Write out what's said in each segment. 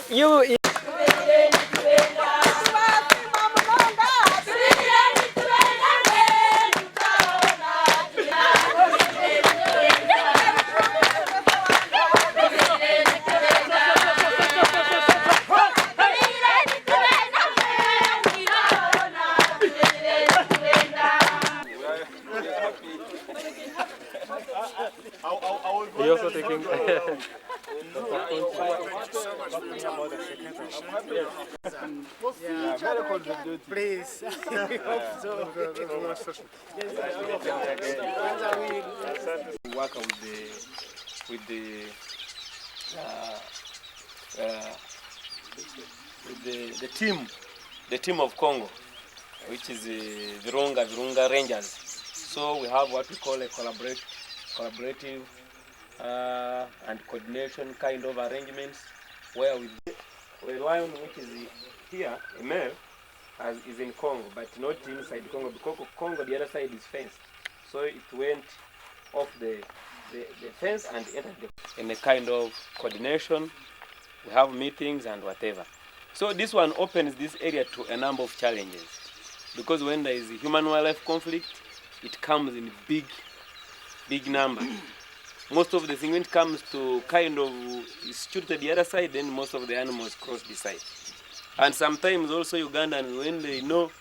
You. You're also taking. Please. Work with uh, uh, the team of Congo, which is the Virunga Rangers. So we have what we call a collaborative and coordination kind of arrangements where we lion, which is here, a male, is in Congo, but not inside Congo, because Congo, the other side is fenced. So it went off the fence and entered in a kind of coordination. We have meetings and whatever. So this one opens this area to a number of challenges, because when there is a human-wildlife conflict, it comes in big number. Most of the thing, when it comes to kind of shoot to the other side, then most of the animals cross the side. And sometimes also Ugandans, when they know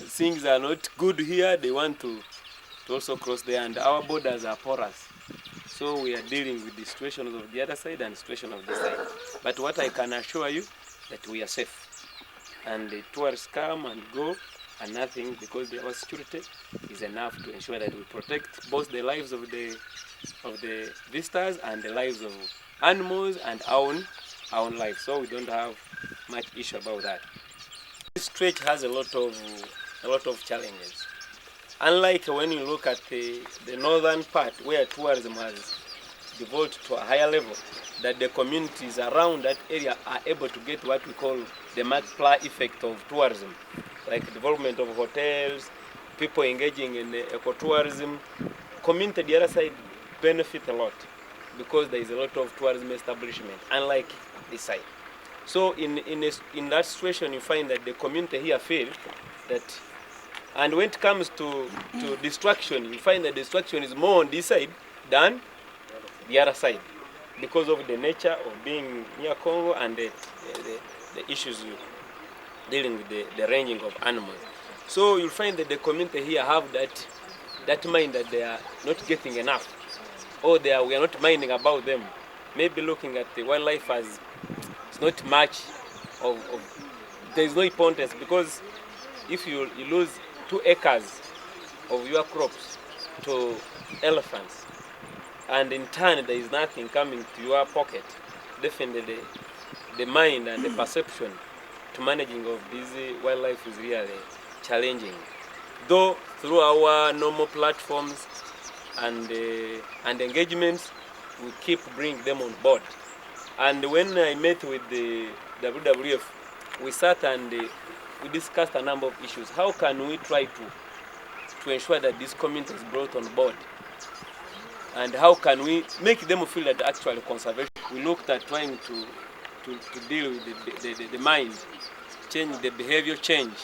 things are not good here, they want to also cross there, and our borders are porous. So we are dealing with the situations of the other side and the situation of this side. But what I can assure you, that we are safe. And the tourists come and go, and nothing, because our security is enough to ensure that we protect both the lives of the visitors and the lives of animals and our own lives. So we don't have much issue about that. This stretch has a lot of challenges. Unlike when you look at the northern part, where tourism has developed to a higher level, that the communities around that area are able to get what we call the multiplier effect of tourism, like development of hotels, people engaging in ecotourism. Community the other side benefit a lot, because there is a lot of tourism establishment, unlike this side. So in that situation, you find that the community here feel that, and when it comes to destruction, you find that destruction is more on this side than the other side, because of the nature of being near Congo and the issues dealing with the ranging of animals. So you'll find that the community here have that mind that they are not getting enough, or we are not minding about them. Maybe looking at the wildlife as it's not much there is no importance, because if you lose 2 acres of your crops to elephants, and in turn there is nothing coming to your pocket, definitely the mind and the perception to managing of this wildlife is really challenging. Though through our normal platforms and engagements, we keep bringing them on board. And when I met with the WWF, we sat and we discussed a number of issues. How can we try to ensure that this community is brought on board? And how can we make them feel that actually conservation? We looked at trying to deal with the mind, change the behavior change.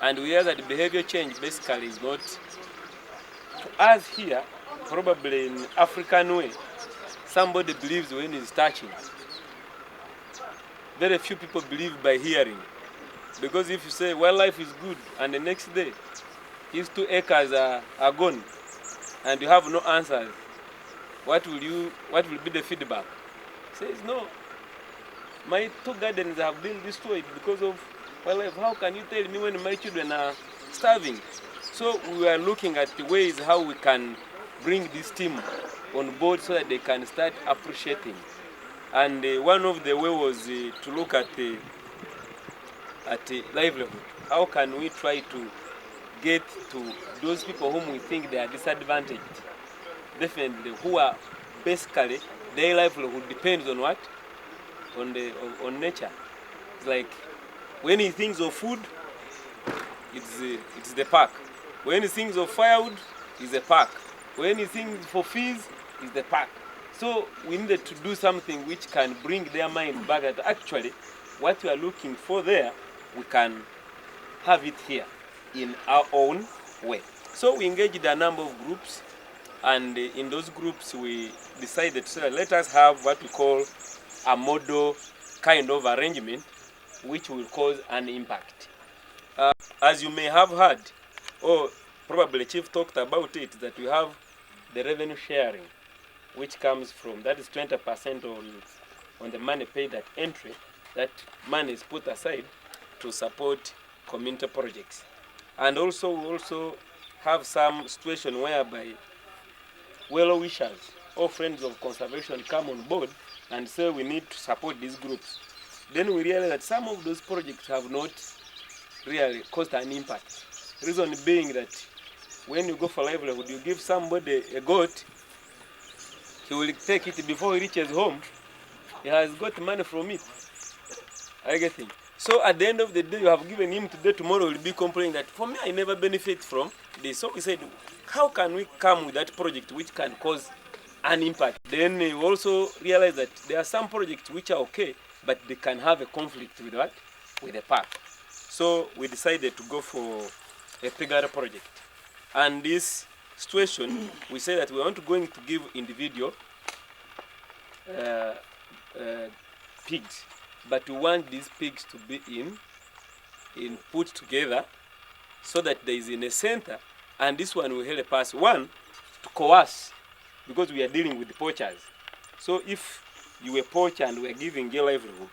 And we hear that the behavior change basically is not, to us here, probably in African way, somebody believes when he's touching. Very few people believe by hearing. Because if you say wildlife is good, and the next day his 2 acres are gone, and you have no answers, what will be the feedback? He says, no, my 2 gardens have been destroyed because of wildlife. How can you tell me when my children are starving? So we are looking at the ways how we can bring this team on board so that they can start appreciating. And one of the way was to look at livelihood. How can we try to get to those people whom we think they are disadvantaged? Definitely, who are basically their livelihood depends on what? On nature. It's like when he thinks of food, it's the park. When he thinks of firewood, it's the park. When he thinks for fees, it's the park. So we needed to do something which can bring their mind back that actually what we are looking for there, we can have it here in our own way. So we engaged a number of groups, and in those groups we decided to say, let us have what we call a model kind of arrangement which will cause an impact. As you may have heard, or probably Chief talked about it, that we have the revenue sharing, which comes from, that is 20% on the money paid at entry. That money is put aside to support community projects. And also we also have some situation whereby well-wishers or friends of conservation come on board and say we need to support these groups. Then we realize that some of those projects have not really caused an impact. Reason being that when you go for livelihood, you give somebody a goat, he will take it before he reaches home. He has got money from it. I get it. So at the end of the day, you have given him today, tomorrow will be complaining that for me I never benefit from this. So we said, how can we come with that project which can cause an impact? Then we also realize that there are some projects which are okay, but they can have a conflict with what? With the park. So we decided to go for a piggery project. And this situation, we say that we want to going to give individual pigs, but we want these pigs to be in put together so that there is in a center, and this one will help us, one, to coerce, because we are dealing with the poachers. So if you were poacher and we are giving your livelihood,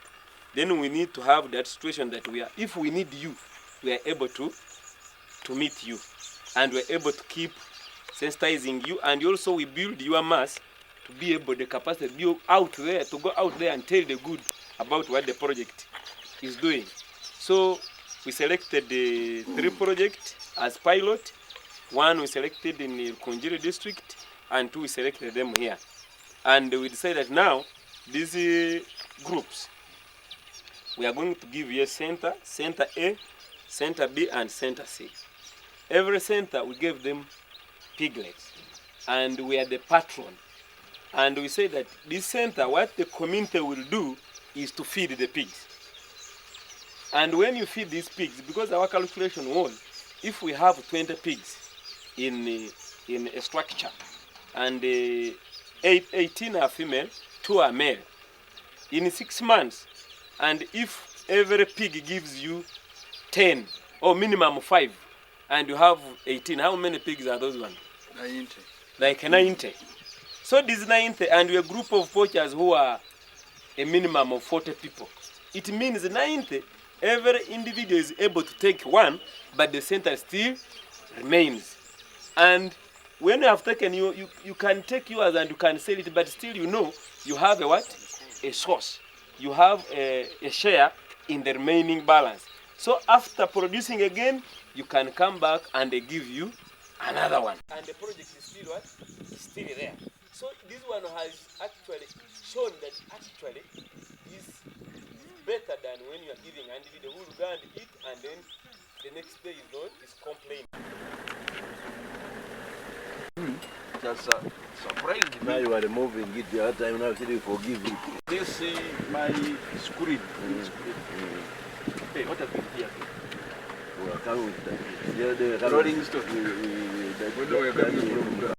then we need to have that situation that we are, if we need you, we are able to meet you, and we're able to keep sensitizing you, and also we build your mass to be able, the capacity to be out there, to go out there and tell the good about what the project is doing. So we selected the 3 projects as pilot. 1 we selected in the Kunjiri district, and 2 we selected them here. And we decided now, these groups, we are going to give you a center, center A, center B, and center C. Every center we gave them piglets, and we are the patron. And we say that this center, what the community will do is to feed the pigs. And when you feed these pigs, because our calculation was, if we have 20 pigs in a structure, and 18 are female, 2 are male, in 6 months, and if every pig gives you 10, or minimum 5, and you have 18, how many pigs are those ones? 90. Like 90. So this 90, and we're a group of poachers who are a minimum of 40 people. It means 90, every individual is able to take 1, but the center still remains. And when you have taken, you can take yours and you can sell it, but still you know you have a what? A source. You have a share in the remaining balance. So after producing again, you can come back and they give you another one. And the project is still what? Still there. So this one has actually shown that actually is better than when you are giving an individual who will go and eat, and then the next day is complaining. Just surprised me. Now you are removing it the other time, now you forgive it. This my screen. Hey, what has been here? We are coming with that. The Rolling Stone. we Where do we coming from?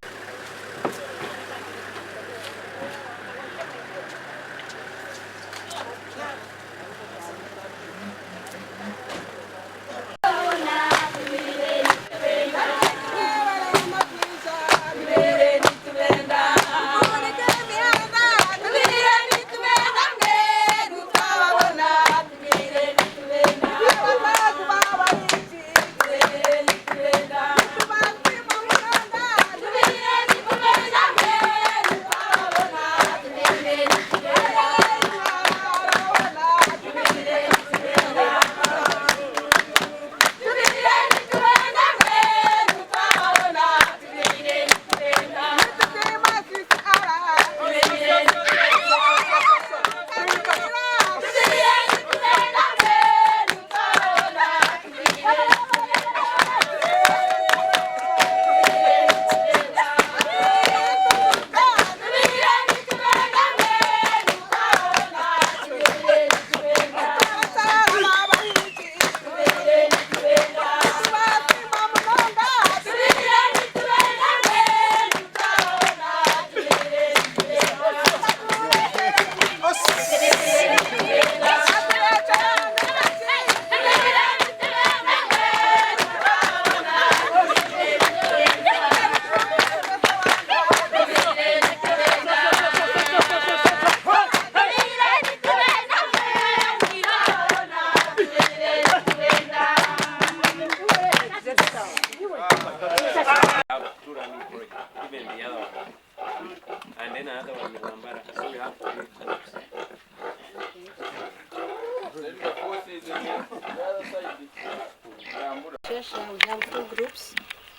Cheshire, we have two groups.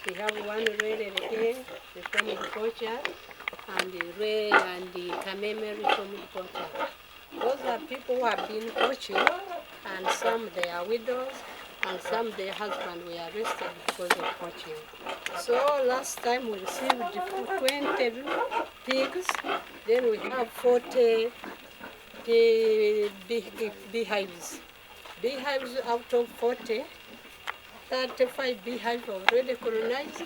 We have one Ray reformed poacher, and the Ray and the Kameme reformed poacher. Those are people who have been poaching, and some they are widows, and some their husbands were arrested because of poaching. So last time we received 20 pigs, then we have 40 beehives. Beehives out of 40, 35 beehives already colonized.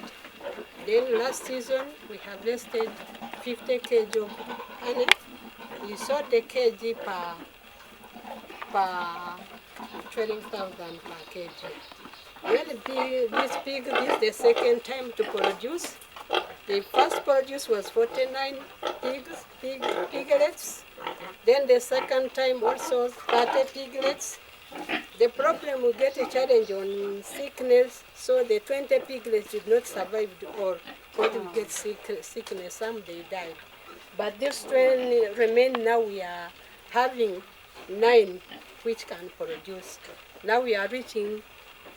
Then last season we harvested 50 kg of honey. We sold the kg per 12,000 per kg. When this pig, this is the second time to produce. The first produce was 49 piglets. Then the second time also 30 piglets. The problem, we get a challenge on sickness, so the 20 piglets did not survive all, because we get sickness, some they died. But this 20 remain. Now we are having 9 which can produce. Now we are reaching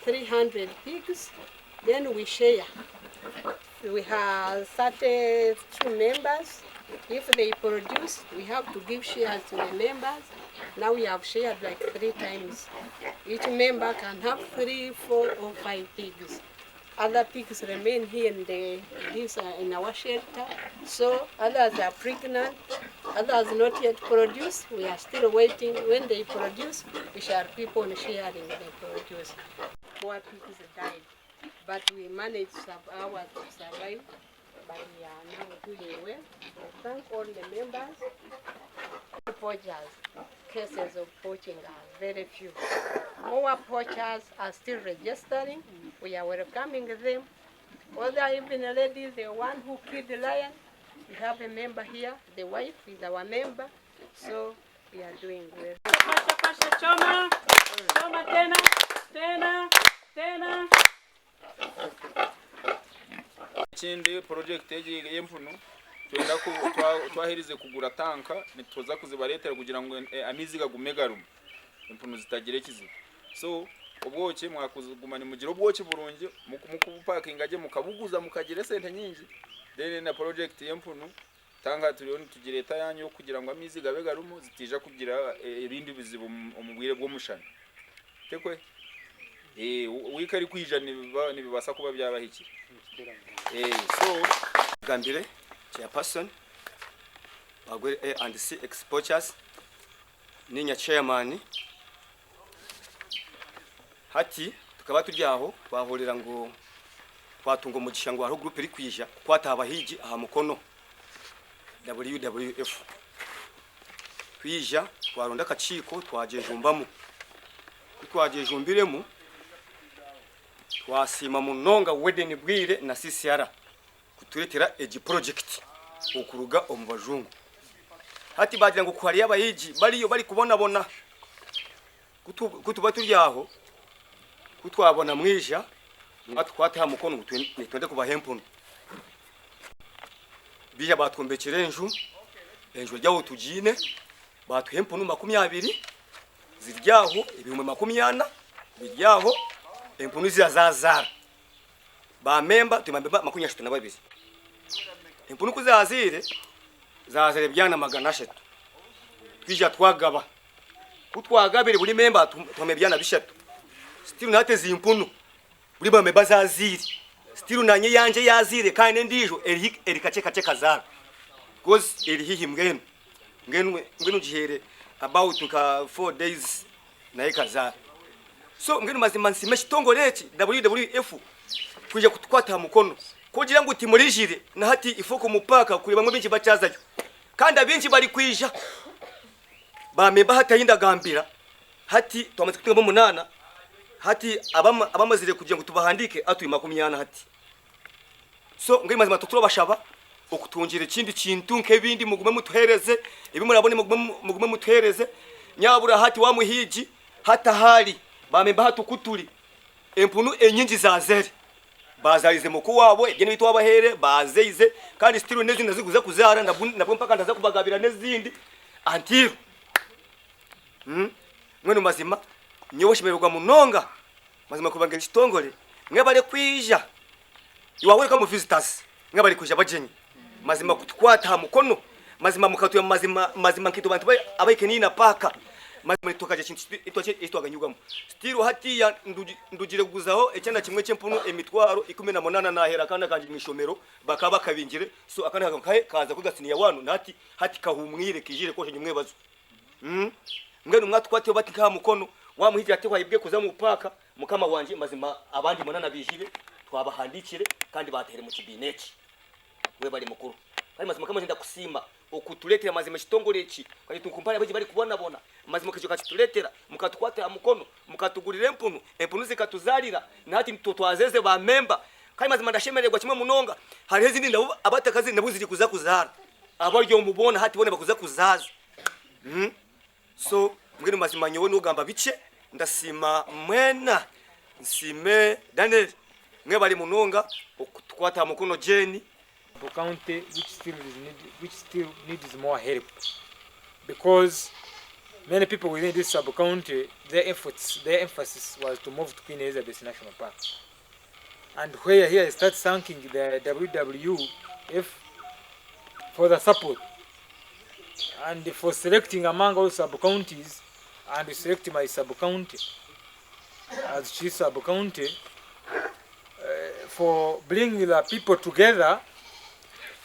300 pigs, then we share. We have 32 members. If they produce, we have to give shares to the members. Now we have shared like 3 times. Each member can have 3, 4, or 5 pigs. Other pigs remain here in our shelter. So others are pregnant, others not yet produced. We are still waiting. When they produce, we shall keep on sharing the produce. 4 pigs died, but we managed ours to survive. But we are now doing well. I thank all the members. Poachers, cases of poaching are very few. More poachers are still registering. We are welcoming them. Other even ladies, the one who killed the lion, we have a member here. The wife is our member, so we are doing well. Choma, choma tena, tena, tena. Ikindi project y'empunu twenda twahirize kugura tanka nituza kuzibaretera kugira ngo amizi gagume garume empunu zitagire kiziba. So ubwoki mwakuzugumana mugira ubwoki burungi mukubupakinga aje mukabuguza mukagira sente nyingi. Then na project y'empunu tanga turioni tugireta yanyu kugira ngo amizi gabe garumo zitija kugira ibindi bizibu umubwire bwo mushana. Tekwe wikari kwijana nibibasa kuba byabahiki. So Gambire chairperson Bagwere A&C Exporters ninya chairman hati tukaba tujyaho bahorera ngo twatunga umugisha ngo aho group iri kwija kwatabahiji aha mukono WWF kwija twaronda kaciko twajejumbamo twajejumbiremo twasima munonga wedeni bwire na CCR kuturetera egi project okuruga omubajungu hati bagira ngo kwari yabayiji bariyo bari kubona kutuba turyaho kutwabona mwisha twataha mukono twende kubahempunu bija batwombekere enju ryaho tujine batuhempunu 20 ziryaho ibihumbi 20 biryaho empunu zazazara ba member tumambe 22 empunu kuzazire zazere byana 300 twija twagaba kutwagabire buri member tume byana 3 still nateze impunu buri ba member zazire still nanye yanje yazire kandi ndijo erikache kazara because erihihi ngenu jihere about 4 days na ikazara. So ngenu mazima nsimeshi tongorechi WWF kuja kutukwata mukono kugira ngo utimurijire na hati ifoko mupaka kuri bamwe benshi bacazayo kandi abenshi bari kwija bameba hatayinda gambira hati twamaze kutunga mu 8 hati abamazire kugira ngo tubahandike atu 20 hati. So ngenu mazima tuturo bashaba okutungira ikindi kintu nk'ebindi mugume mutuhereze ibi murabone mugume mutuhereze nyabura hati wa muhiji hata hali bamemba hatukuturi empunu enyingi zazere bazarize muko wabo egene bitwa bahere bazeize kandi still nezi naziguza kuzara nabwo mpaka ndaza kubagabira nezindi antiro mwenu mazima nyewe shimerwa munonga mazima kubangera kitongole mwebale kwija iwawe kama visitors mwebale kwija bajenyi mazima kutukwata mukono mazima mukatuya mazima nkitu bantu abaike nina paka mazima tokaje kintu itwaganyugamo still hatiya ndugire kuguzaho ecyana kimwe cy'empunu emitwaro 18 nahera kandi kanje mwishomero bakaba kabingire so akana kaza kugasiniya wanu nati hati kahumwire kijire ko nyumwe bazo ngene mwatwate bati ka mukono wamuhije ati kwayibwe kuza mu paka mukama wanje mazima abandi monana bijire twabahandikire kandi batere mu kibineki we bari mukuru kandi mazima kama nda kusima okutuletera mazima kitongoleki kandi tukumpara baje bari kubona bona mazima kicho katuletera mukatukwata mukono mukatugurira empunu zikatuzalira nati twazeze ba member kandi mazima ndashemererwa kimwe munonga hari hezindi ndabo abatakazi nabuziri kuza kuzara abaryo mubona hati bone bakuza kuzaza so ngene mazima nyowe nugamba bice ndasima mwena nsime Daniel mwe bali munonga okutukwata mukono jeni county which still needs more help, because many people within this sub-county, their emphasis was to move to Queen Elizabeth National Park, and where here I start thanking the WWF for the support and for selecting among all sub-counties and select my sub-county as chief sub-county for bringing the people together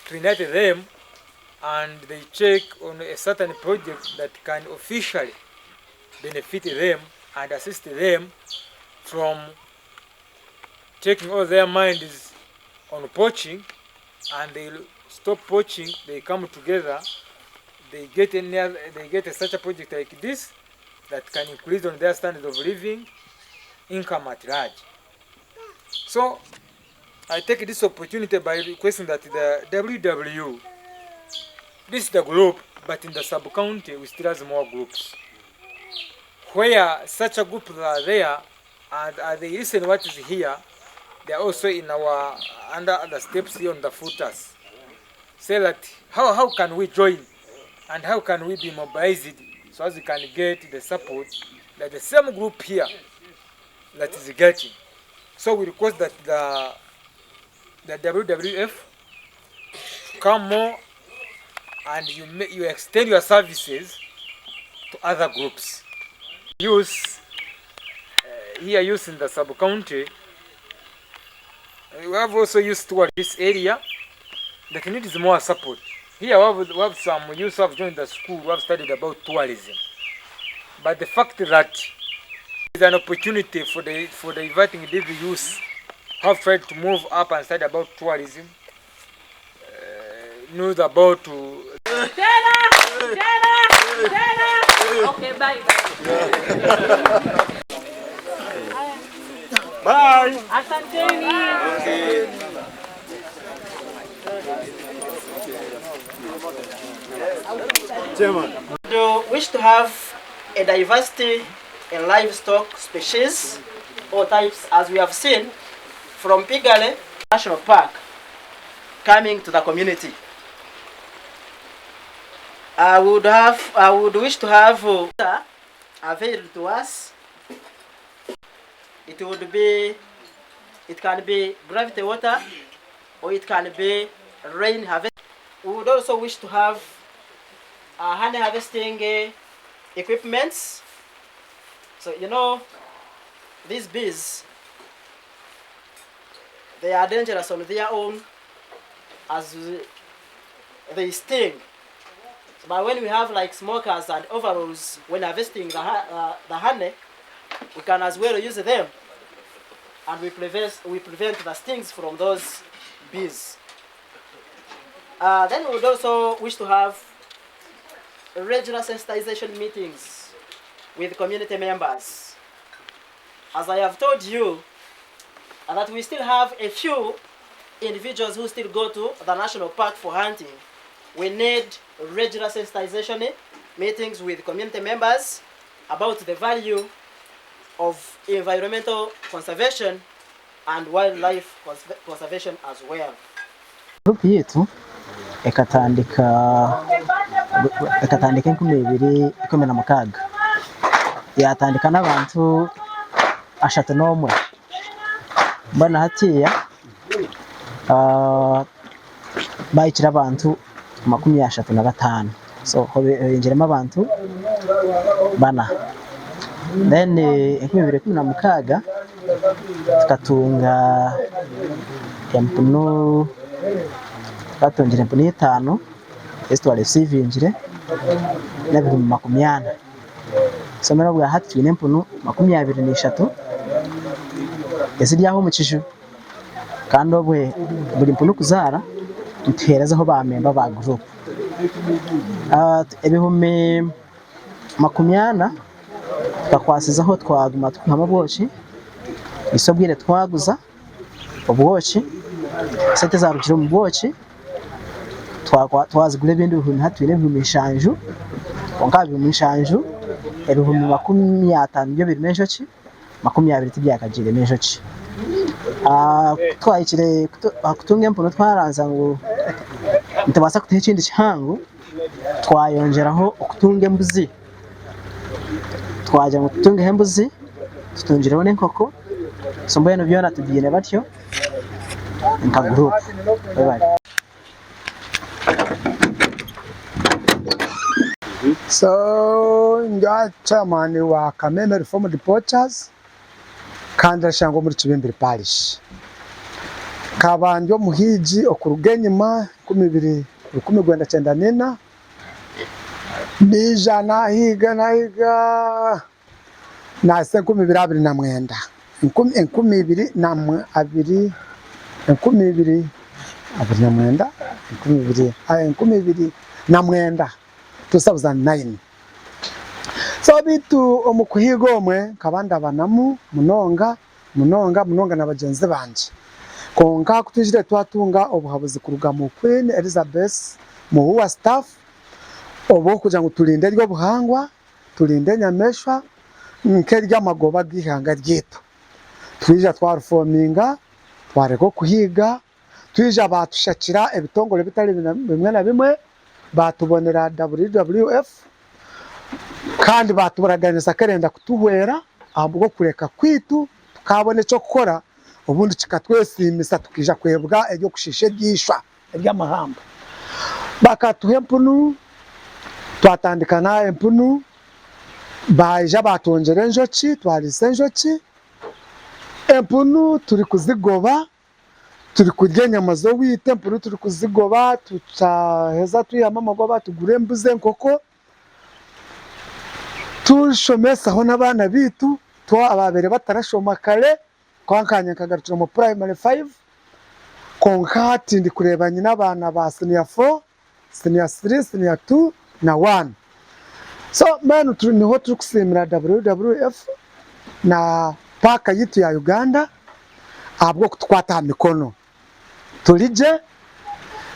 to unite them, and they check on a certain project that can officially benefit them and assist them from taking all their minds on poaching, and they stop poaching, they come together, they get such a project like this that can increase on their standard of living, income at large. So I take this opportunity by requesting that the WW, this is the group, but in the sub-county we still have more groups. Where such a group are there, and they listen what is here, they are also in our, under the steps here on the footers. Say that, how can we join, and how can we be mobilized, so as we can get the support that the same group here that is getting. So we request that the WWF come more and you extend your services to other groups. Youth, here youth in the sub-county, we have also youth toward this area that needs more support. Here we have some youth who have joined the school, who have studied about tourism. But the fact that is an opportunity for the inviting these youth have tried to move up and study about tourism, knows about Okay, bye. bye. Asanteni. Do wish to have a diversity in livestock species or types, as we have seen from Pigale National Park coming to the community. I would wish to have water available to us. It can be gravity water, or it can be rain harvest. We would also wish to have honey harvesting equipments. So you know, these bees, they are dangerous on their own as they sting. But when we have like smokers and overalls when harvesting the honey, we can as well use them, and we prevent the stings from those bees. Then we would also wish to have regular sensitization meetings with community members. As I have told you, that we still have a few individuals who still go to the national park for hunting. We need regular sensitization meetings with community members about the value of environmental conservation and wildlife conservation as well. Group yetu ekatandika 2016 yatandika n'abantu 31 mbona hatiya bayikira abantu 35 so hinjiramo abantu bana then 2016 tukatunga empunu batongera empunu 5 esi twareceivinjire n'ebihumbi 80 somero bwa hati twine empunu 23 eziryaho mu kiju kandi obwe buri mpunu kuzaara tuteherezaho ba memba ba group ebihumbi 80 tukakwasizaho twaguma tukama bwoki isobwire twaguza obwoki sente zarukire mu bwoki twazigura ebindi bihumbi hatwine ebihumbi 5 konka ebihumbi 5 ebihumbi 50 byo biri menjoki 20 tibyakagire menjoki twayikire kutunga empunu twaranza ngo ntibasa kuteha ikindi kihango twayongeraho okutunga embuzi twajya ngo tutunge embuzi tutungireho n'enkoko so mbwene byona tubyine batyo nka group bye. So nga chairman wa Kameme Reformed Poachers kandi ashango muri Kibimbiri Parish kabanjo muhiji okurugenyima 2019 bijana higa na higa na 2029 2009 so bitu omukuhiga omwe kabanda banamu munonga na bagenzi banje konka kutujire twatunga obuhabuzi kuruga mu Queen Elizabeth mu huwa staff obo kugira ngo tulinde ryo buhangwa tulinde nyameshwa nkerya magoba gihanga ryetu twija twarufominga twareko kuhiga twija batushakira ebitongole bitari bimwe na bimwe batubonera WWF kandi batuburaganiza kerenda kutubwera ahubwo kureka kwitu tukabone cyo gukora ubundi kikatwesimisa tukija kwebwa ebyo kushishe ryishwa ry'amahamba bakatuhe empunu twatandikana empunu baija batongera enjoki twarise enjoki empunu turi kuzigoba turi kurya inyama zo wite empunu turi kuzigoba tutaheza tuyama amagoba tugure embuze nkoko tushomesaho n'abana bitu twa ababere batarashoma kare kwankanye kagarukira mu primary 5 konka tindi kurebanye n'abana ba senior 4 senior 3 senior 2 na 1 so manu niho turi kusimira WWF na paka yitu ya Uganda abwo kutwata mikono tulije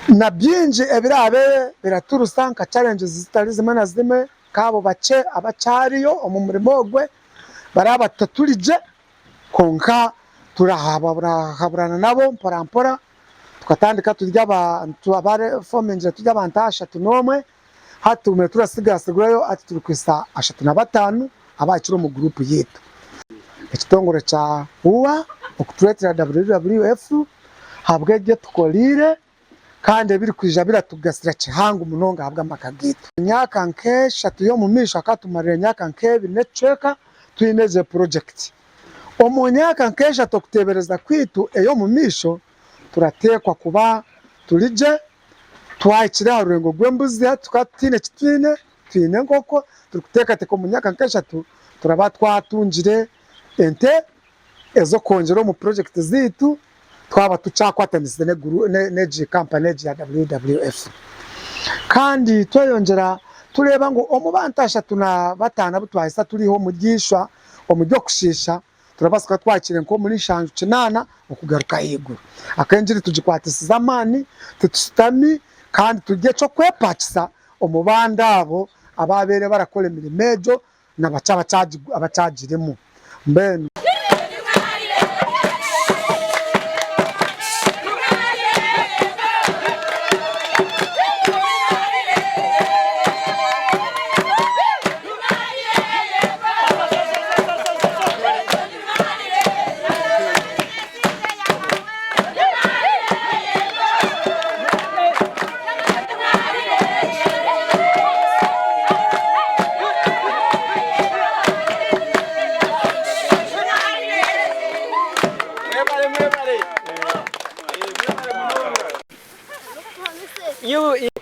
na byinji ebirabe biraturusanka challenges zitari zimwe na zimwe kabo bace abacariyo omumurimo gwe baraba tatulije konka turahaburana nabo mpora tukatandika turya abantu abare fomenje turya abantu 3 hatume turasigasugurayo ati turi kwisa 35 abakiro mu group yetu ekitongore cha huwa okutwetera WWF habweje tukolire kandi biri kwija biratugasira kihangu munonga habwa makagitu nyaka nke shatu yo mu misho akatumarira nyaka nke bineceka twineze project omunyaka nke shatu kutebereza kwitu eyo mu misho turatekwa kuba tulije twayikira rurengo gwembuzi tukatine kitwine twine nkoko turikuteka teko munyaka nke shatu turaba twatungire ente ezo konjero mu project zitu twaba tucakwatanize ne company ya WWF kandi toyongera tureba ngo omubantasha tuna batana butwahisa turiho mugishwa omujyo kushisha turabasika twakire nko muri shanju kinana okugaruka yiguru akenjiri tujikwatisiza amani tutustami kandi tujye cyo kwepakisa omubanda abo ababere barakole milimejo na abacagiremo mbene you